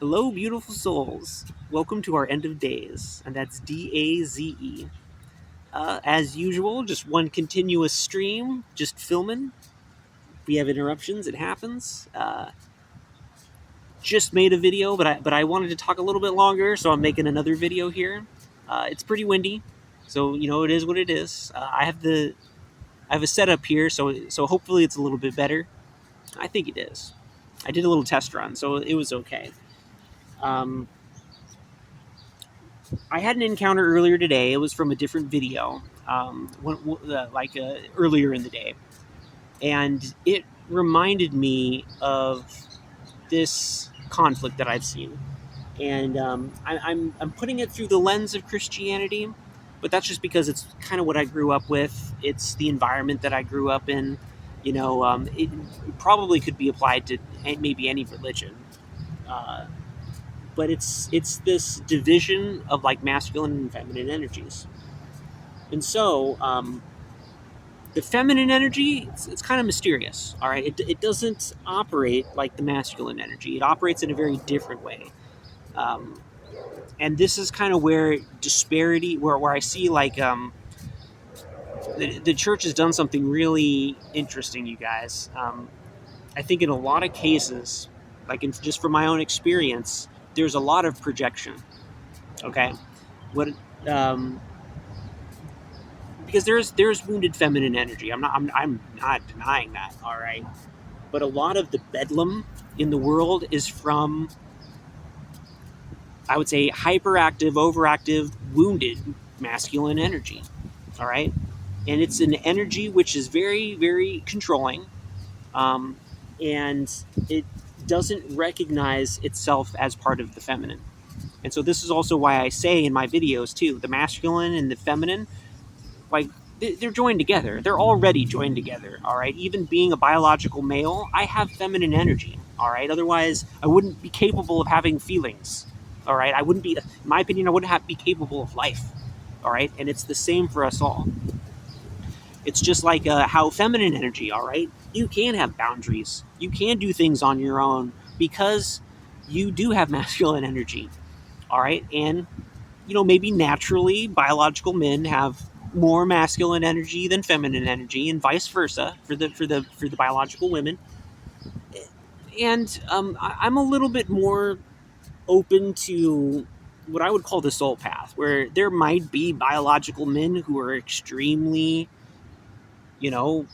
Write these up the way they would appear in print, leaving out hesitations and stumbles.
Hello, beautiful souls. Welcome to our end of days, and that's DAZE. As usual, just one continuous stream, just filming. We have interruptions; it happens. Just made a video, but I wanted to talk a little bit longer, so I'm making another video here. It's pretty windy, so it is what it is. I have a setup here, so hopefully it's a little bit better. I think it is. I did a little test run, so it was okay. Um, I had an encounter earlier today. It was from a different video, earlier in the day, and it reminded me of this conflict that I've seen. And I'm putting it through the lens of Christianity, but that's just because it's kind of what I grew up with. It's the environment that I grew up in. It probably could be applied to maybe any religion. Uh, but it's this division of like masculine and feminine energies. And so the feminine energy, it's kind of mysterious. All right, it doesn't operate like the masculine energy. It operates in a very different way. Um, and this is kind of where disparity, where I see like the church has done something really interesting, you guys. I think in a lot of cases, just from my own experience, there's a lot of projection. Okay, what um, because there's wounded feminine energy. I'm not denying that. All right, but a lot of the bedlam in the world is from, I would say, hyperactive, overactive, wounded masculine energy. All right, and it's an energy which is very very controlling, um, and it doesn't recognize itself as part of the feminine. And so this is also why I say in my videos too, the masculine and the feminine, like, they're joined together. They're already joined together. All right. Even being a biological male, I have feminine energy. All right. Otherwise, I wouldn't be capable of having feelings. All right. I wouldn't be, in my opinion, I wouldn't be capable of life. All right. And it's the same for us all. It's just like how feminine energy. All right. You can have boundaries. You can do things on your own because you do have masculine energy. All right. And maybe naturally biological men have more masculine energy than feminine energy, and vice versa for the biological women. And I'm a little bit more open to what I would call the soul path, where there might be biological men who are extremely, you know,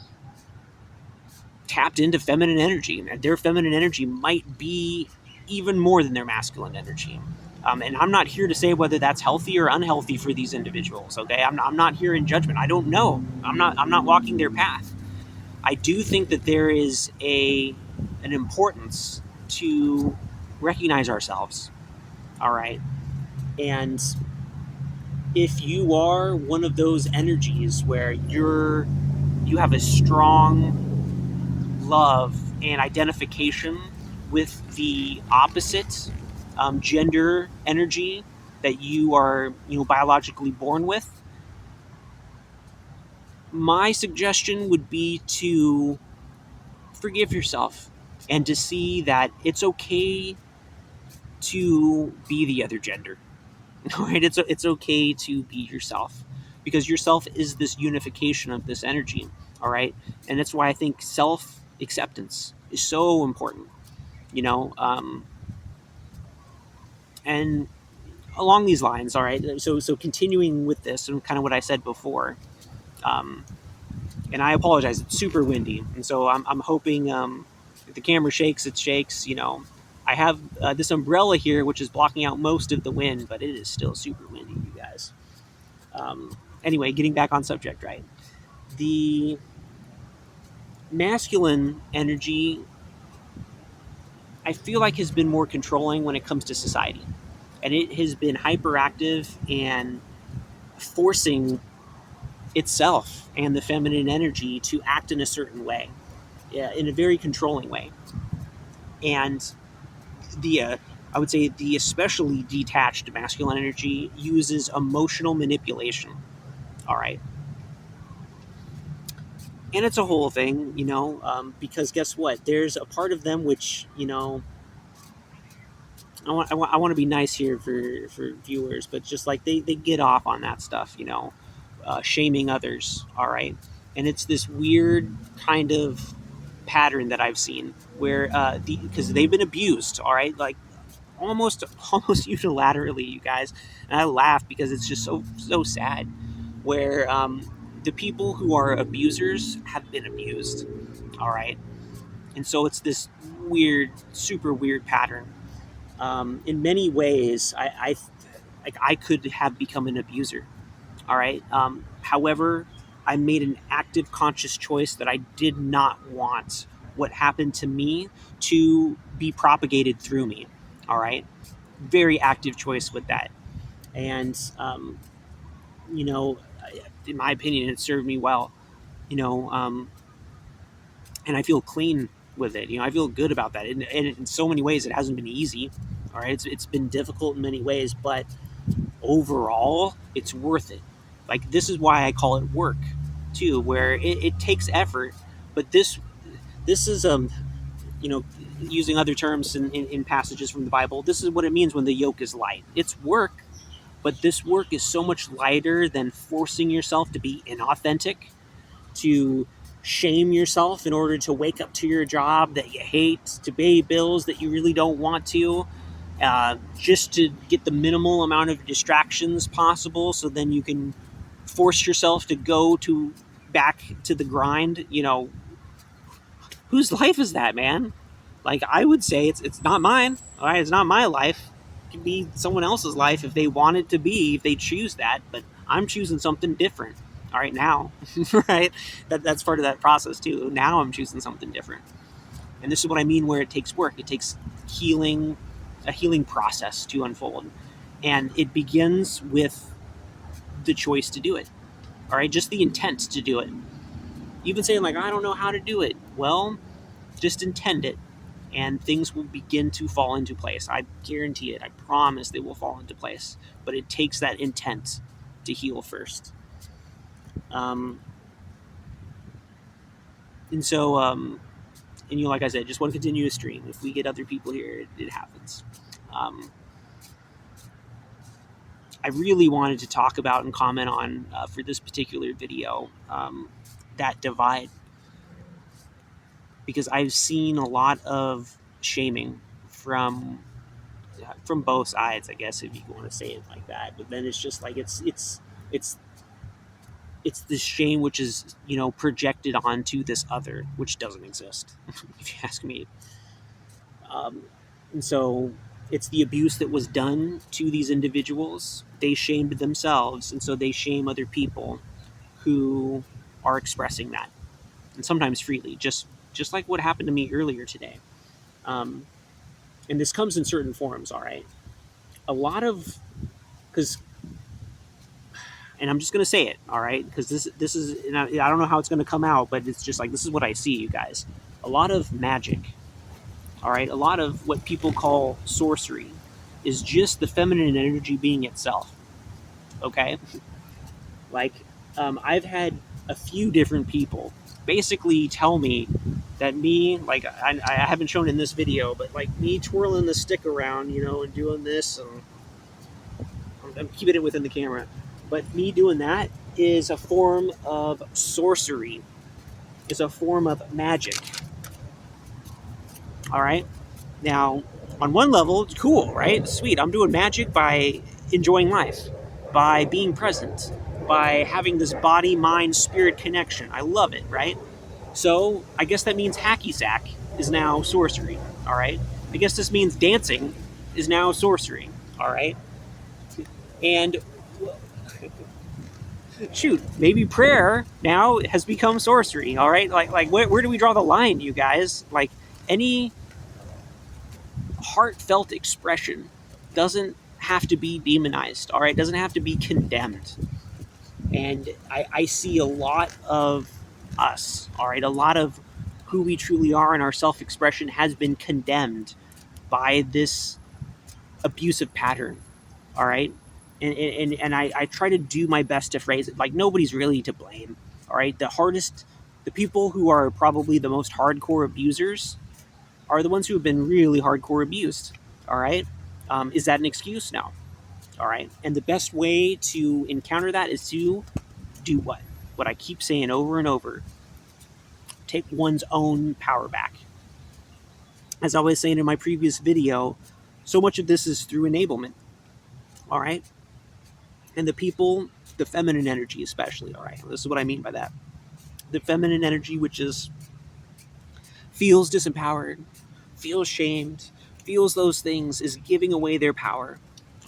tapped into feminine energy, and their feminine energy might be even more than their masculine energy. And I'm not here to say whether that's healthy or unhealthy for these individuals. Okay, I'm not here in judgment. I don't know. I'm not walking their path. I do think that there is an importance to recognize ourselves. All right, and if you are one of those energies where you have a strong love and identification with the opposite gender energy that you are biologically born with, my suggestion would be to forgive yourself and to see that it's okay to be the other gender. Right? It's okay to be yourself, because yourself is this unification of this energy. All right, and that's why I think self acceptance is so important. you know um, and along these lines, all right, so continuing with this and kind of what I said before, um, and I apologize, it's super windy, and so I'm hoping, if the camera shakes, it shakes. I have this umbrella here which is blocking out most of the wind, but it is still super windy, you guys. Anyway, getting back on subject, right? The masculine energy, I feel like, has been more controlling when it comes to society, and it has been hyperactive and forcing itself and the feminine energy to act in a certain way, yeah, in a very controlling way. And the I would say the especially detached masculine energy uses emotional manipulation. All right, and it's a whole thing, because guess what? There's a part of them which I want to be nice here for viewers, but just like they get off on that stuff, shaming others. All right, and it's this weird kind of pattern that I've seen where because they've been abused. All right, like almost almost unilaterally, you guys, and I laugh because it's just so sad. Where the people who are abusers have been abused. All right, and so it's this weird, super weird pattern. In many ways, I could have become an abuser. All right. However, I made an active, conscious choice that I did not want what happened to me to be propagated through me. All right. Very active choice with that, and you know, in my opinion, it served me well. You know, and I feel clean with it. I feel good about that. And in so many ways, it hasn't been easy. All right, it's been difficult in many ways, but overall, it's worth it. Like this is why I call it work, too, where it takes effort. But this is you know using other terms in passages from the Bible. This is what it means when the yoke is light. It's work, but this work is so much lighter than forcing yourself to be inauthentic, to shame yourself in order to wake up to your job that you hate, to pay bills that you really don't want to, just to get the minimal amount of distractions possible so then you can force yourself to go to back to the grind. Whose life is that, man? Like I would say it's not mine. All right, it's not my life. It could be someone else's life if they want it to be, if they choose that, but I'm choosing something different. All right, now. Right? That's part of that process too. Now I'm choosing something different. And this is what I mean where it takes work. It takes healing, a healing process to unfold. And it begins with the choice to do it. All right, just the intent to do it. Even saying like I don't know how to do it. Well, just intend it and things will begin to fall into place. I guarantee it. I promise they will fall into place. But it takes that intent to heal first. Um, and so, and like I said, just want to continue to stream. If we get other people here, it happens. Um, I really wanted to talk about and comment on for this particular video that divide because I've seen a lot of shaming from both sides, I guess, if you want to say it like that. But then it's just like it's it's this shame which is projected onto this other, which doesn't exist, if you ask me. Um, and so it's the abuse that was done to these individuals. They shamed themselves, and so they shame other people who are expressing that, and sometimes freely, just like what happened to me earlier today. Um, and this comes in certain forms. All right, a lot of because and I'm just gonna say it, all right, because this is and I don't know how it's gonna come out, but it's just like this is what I see, you guys. A lot of magic, all right, a lot of what people call sorcery, is just the feminine energy being itself. Okay, like I've had a few different people basically tell me that me, like I haven't shown in this video, but like me twirling the stick around, and doing this, and I'm keeping it within the camera. But me doing that is a form of sorcery. Is a form of magic. All right. Now, on one level, it's cool, right? Sweet. I'm doing magic by enjoying life, by being present, by having this body, mind, spirit connection. I love it, right? So I guess that means hacky sack is now sorcery. All right. I guess this means dancing is now sorcery. All right. And shoot, maybe prayer now has become sorcery. All right, like where do we draw the line, you guys? Like any heartfelt expression doesn't have to be demonized. All right, doesn't have to be condemned. And I see a lot of us. All right, a lot of who we truly are and our self-expression has been condemned by this abusive pattern. All right, and I try to do my best to phrase it like nobody's really to blame. All right, the people who are probably the most hardcore abusers are the ones who have been really hardcore abused. All right, Is that an excuse? No. All right. And the best way to encounter that is to do what? What I keep saying over and over: take one's own power back. As I was saying in my previous video, so much of this is through enablement. All right. And the people, the feminine energy, especially. All right. This is what I mean by that. The feminine energy, which is feels disempowered, feels shamed, feels those things, is giving away their power.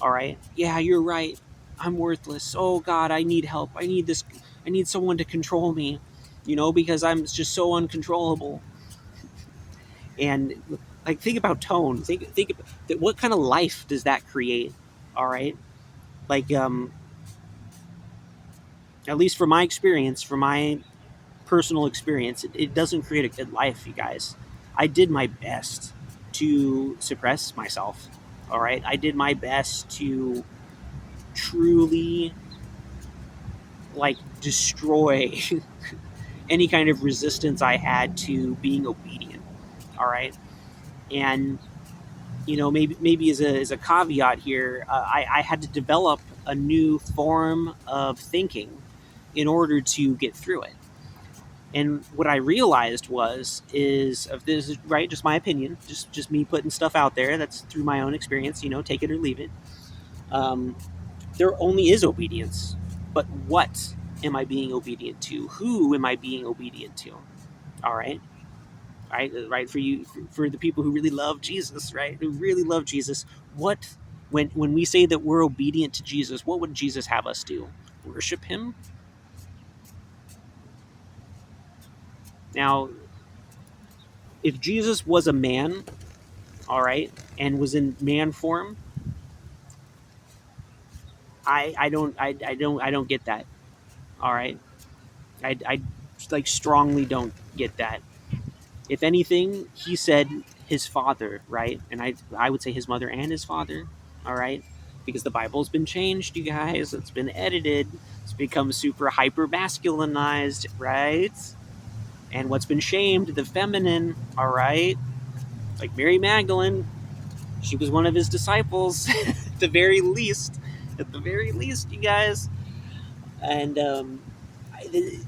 All right. Yeah, you're right. I'm worthless. Oh God, I need help. I need this. I need someone to control me, because I'm just so uncontrollable. And like, think about tone. Think that. What kind of life does that create? All right. Like, at least from my experience, from my personal experience, it doesn't create a good life, you guys. I did my best to suppress myself. All right. I did my best to truly, like, destroy any kind of resistance I had to being obedient. All right. And, maybe as a caveat here, I had to develop a new form of thinking in order to get through it. And what I realized is of this is right, just my opinion, just me putting stuff out there. That's through my own experience. Take it or leave it. Um, there only is obedience, but what am I being obedient to? Who am I being obedient to? All right, right. For you, for the people who really love Jesus, right? Who really love Jesus. What when we say that we're obedient to Jesus, what would Jesus have us do? Worship Him? Now, if Jesus was a man, all right, and was in man form, I don't get that. All right, I like strongly don't get that. If anything, he said his father, right, and I would say his mother and his father, all right, because the Bible's been changed, you guys. It's been edited. It's become super hyper masculinized, right? And what's been shamed, the feminine, all right, like Mary Magdalene. She was one of his disciples, at the very least. At the very least, you guys. And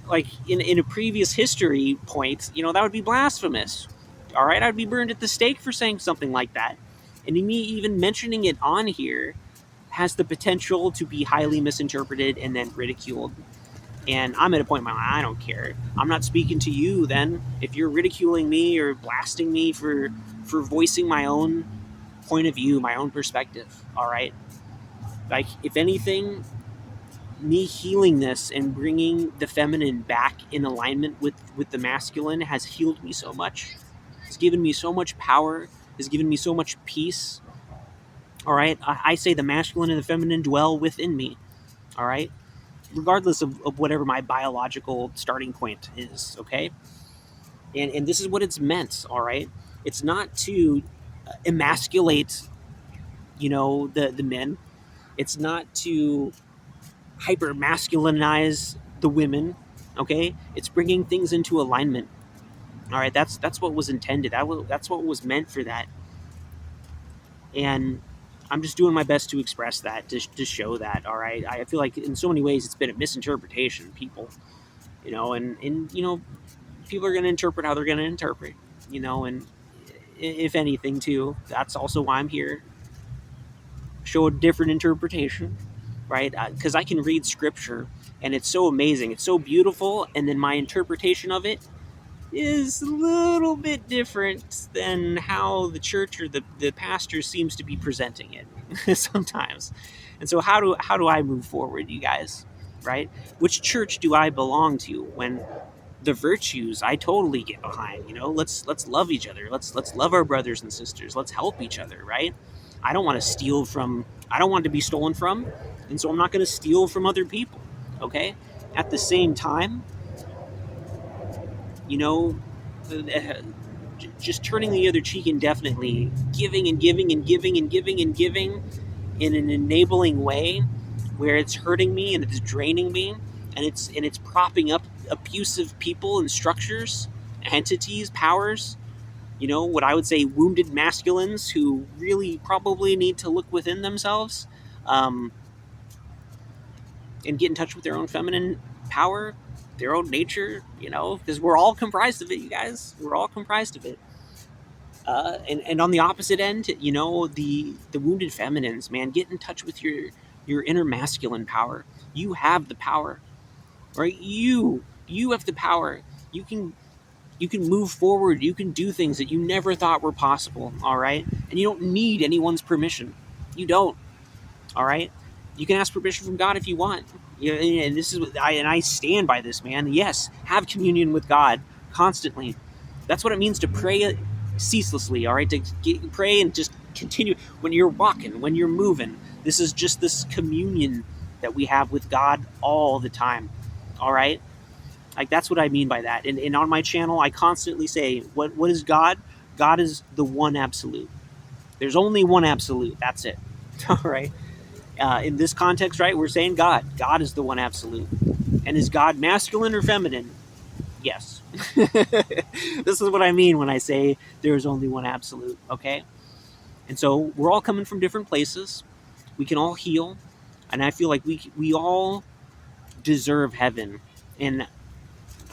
like in a previous history point, that would be blasphemous. All right, I'd be burned at the stake for saying something like that. And me even mentioning it on here has the potential to be highly misinterpreted and then ridiculed. And I'm at a point in my life, I don't care. I'm not speaking to you then. If you're ridiculing me or blasting me for voicing my own point of view, my own perspective, all right? Like, if anything, me healing this and bringing the feminine back in alignment with the masculine has healed me so much. It's given me so much power. Has given me so much peace. All right, I say the masculine and the feminine dwell within me. All right, regardless of whatever my biological starting point is. Okay, and this is what it's meant. All right, it's not to emasculate, the men. It's not to hyper masculinize the women. Okay, it's bringing things into alignment. All right, that's what was intended. That's what was meant for that. And I'm just doing my best to express that, to show that. All right, I feel like in so many ways it's been a misinterpretation, people. And people are going to interpret how they're going to interpret. And if anything, too, that's also why I'm here. Show a different interpretation, right? Because I can read scripture and it's so amazing, it's so beautiful, and then my interpretation of it is a little bit different than how the church or the pastor seems to be presenting it sometimes. And so how do I move forward, you guys? Right? Which church do I belong to when the virtues I totally get behind? Let's love each other. Let's love our brothers and sisters. Let's help each other, right? I don't want to steal from I don't want to be stolen from, and so I'm not going to steal from other people. Okay? At the same time, you know, just turning the other cheek indefinitely, giving and giving and giving and giving and giving in an enabling way where it's hurting me and it's draining me, and it's propping up abusive people and structures, entities, powers. what I would say wounded masculines who really probably need to look within themselves, um, and get in touch with their own feminine power, their own nature, because we're all comprised of it, you guys. We're all comprised of it. And on the opposite end, the wounded feminines, man, get in touch with your inner masculine power. You have the power, right? You have the power. You can you can move forward. You can do things that you never thought were possible. All right, and you don't need anyone's permission. You don't. All right, you can ask permission from God if you want. And this is I stand by this, man. Yes, have communion with God constantly. That's what it means to pray ceaselessly. All right, pray and just continue when you're walking, when you're moving. This is just this communion that we have with God all the time. All right, like that's what I mean by that. And on my channel, I constantly say, what is God? God is the one absolute. There's only one absolute. That's it. All right. In this context, right, we're saying God. God is the one absolute. And is God masculine or feminine? Yes. This is what I mean when I say there is only one absolute, okay? And so we're all coming from different places. We can all heal. And I feel like we all deserve heaven. And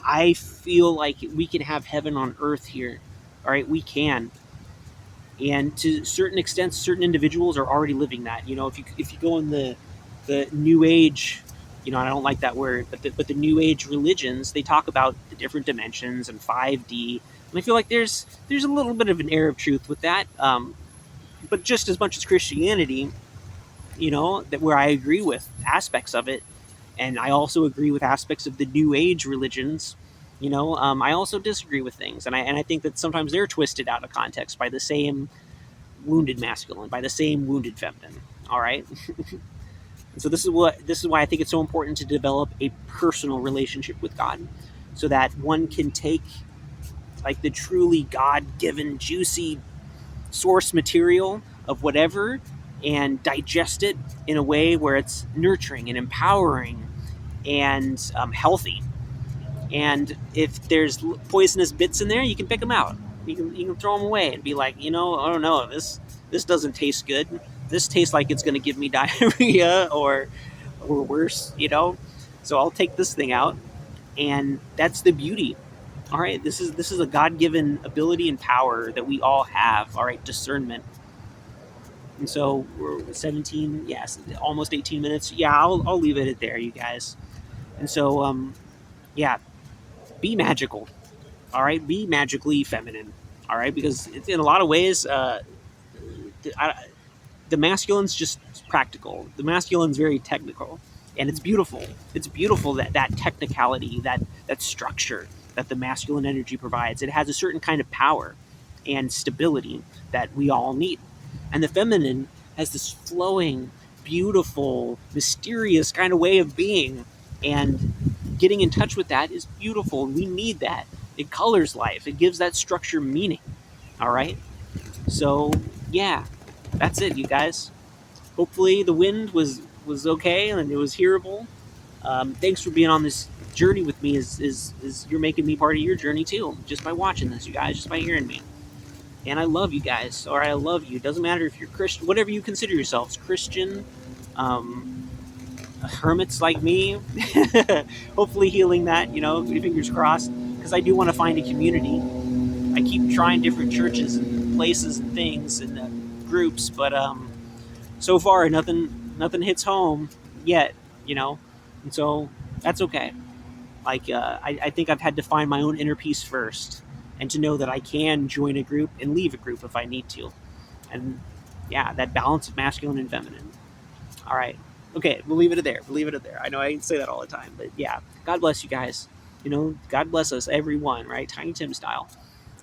I feel like we can have heaven on earth here. All right, we can. And to certain extents, certain individuals are already living that. If you go in the new age, I don't like that word, but the new age religions, they talk about the different dimensions and 5D, and I feel like there's a little bit of an air of truth with that, but just as much as Christianity, that where I agree with aspects of it, and I also agree with aspects of the new age religions. I also disagree with things, and I think that sometimes they're twisted out of context by the same wounded masculine, by the same wounded feminine. All right. And so this is why I think it's so important to develop a personal relationship with God, so that one can take like the truly God-given, juicy source material of whatever and digest it in a way where it's nurturing and empowering and healthy. And if there's poisonous bits in there, you can pick them out. You can throw them away and be like, I don't know, this doesn't taste good. This tastes like it's going to give me diarrhea or worse. So I'll take this thing out, and that's the beauty. All right, this is a God-given ability and power that we all have. All right, discernment. And so we're 17, yes, almost 18 minutes. Yeah, I'll leave it at there, you guys. And so yeah, be magical. All right, be magically feminine. All right, because in a lot of ways, I, the masculine's just practical. The masculine's very technical, and it's beautiful. It's beautiful that technicality, that structure that the masculine energy provides. It has a certain kind of power and stability that we all need, and the feminine has this flowing, beautiful, mysterious kind of way of being, and getting in touch with that is beautiful. We need that. It colors life. It gives that structure meaning. All right. So yeah, that's it, you guys. Hopefully the wind was okay and it was hearable. Thanks for being on this journey with me. Is you're making me part of your journey too, just by watching this, you guys, just by hearing me. And I love you guys, or I love you. It doesn't matter if you're Christian, whatever you consider yourselves, Christian, um, hermits like me. Hopefully healing that, fingers crossed, because I do want to find a community. I keep trying different churches and places and things and groups, but so far nothing hits home yet, and so that's okay. Like I think I've had to find my own inner peace first, and to know that I can join a group and leave a group if I need to, and yeah, that balance of masculine and feminine. All right, okay, we'll leave it at there. I know I say that all the time, but yeah, God bless you guys. God bless us, everyone, right? Tiny Tim style,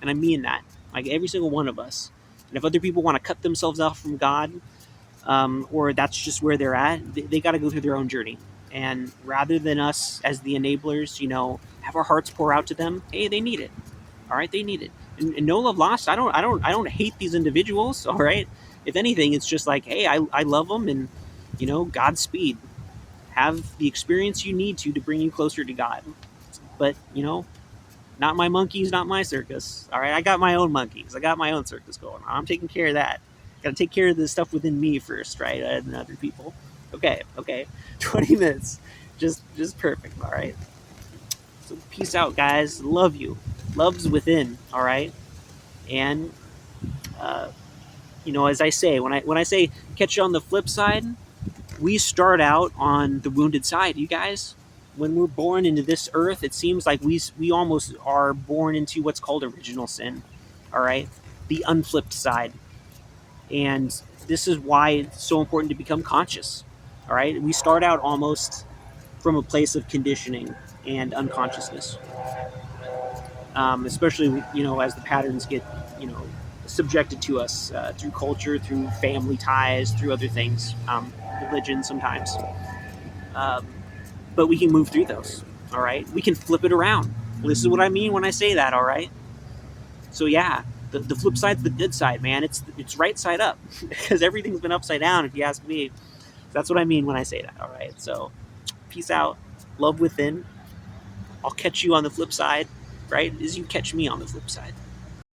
and I mean that, like every single one of us. And if other people want to cut themselves off from God, or that's just where they're at, they got to go through their own journey. And rather than us as the enablers, have our hearts pour out to them, hey, they need it. All right, they need it. And no love lost. I don't hate these individuals. All right. If anything, it's just like, hey, I love them, and Godspeed. Have the experience you need to bring you closer to God. But Not my monkeys, not my circus. All right, I got my own monkeys. I got my own circus going on. I'm taking care of that. Got to take care of the stuff within me first, right? And other people. Okay, okay. 20 minutes, just perfect. All right. So peace out, guys. Love you. Love's within. All right. And uh, as I say, when I say catch you on the flip side, we start out on the wounded side, you guys. When we're born into this earth, it seems like we almost are born into what's called original sin. All right, the unflipped side, and this is why it's so important to become conscious. All right, we start out almost from a place of conditioning and unconsciousness, especially as the patterns get subjected to us through culture, through family ties, through other things, religion sometimes. Um, but we can move through those. All right, we can flip it around. Well, this is what I mean when I say that. All right. So yeah, the flip side's the good side, man. It's right side up because everything's been upside down. If you ask me, that's what I mean when I say that. All right. So peace out, love within. I'll catch you on the flip side, right? As you catch me on the flip side.